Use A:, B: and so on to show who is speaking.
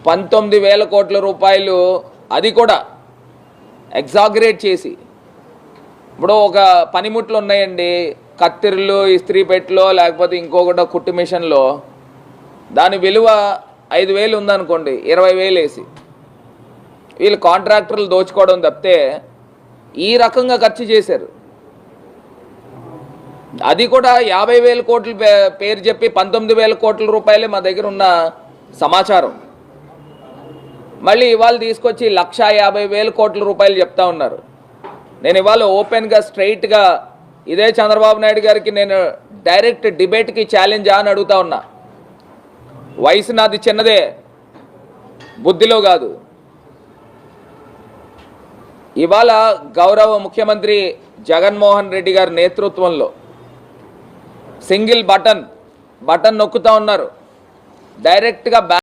A: 19,000 కోట్ల రూపాయలు, అది కూడా ఎగ్జాగరేట్ చేసి. ఇప్పుడు ఒక పనిముట్లు ఉన్నాయండి, కత్తిర్లు, ఇస్త్రీ పెట్టెలో, లేకపోతే ఇంకొకటి కుట్టు మిషన్లో, దాని విలువ 5,000 ఉందనుకోండి, 20,000 వేసి వీళ్ళు కాంట్రాక్టర్లు దోచుకోవడం తప్పితే ఈ రకంగా ఖర్చు చేశారు. అది కూడా 50,000 కోట్ల పేరు చెప్పి 19,000 కోట్ల రూపాయలే మా దగ్గర ఉన్న సమాచారం. మళ్ళీ ఇవాళ తీసుకొచ్చి 1,50,000 కోట్ల రూపాయలు చెప్తా ఉన్నారు. నేను ఇవాళ ఓపెన్గా స్ట్రైట్గా ఇదే చంద్రబాబు నాయుడు గారికి నేను డైరెక్ట్ డిబేట్కి ఛాలెంజ్ అని అడుగుతా ఉన్నా. వయసు నాది చిన్నదే, బుద్ధిలో కాదు. ఇవాళ గౌరవ ముఖ్యమంత్రి జగన్మోహన్ రెడ్డి గారి నేతృత్వంలో సింగిల్ బటన్ నొక్కుతా ఉన్నారు. డైరెక్ట్గా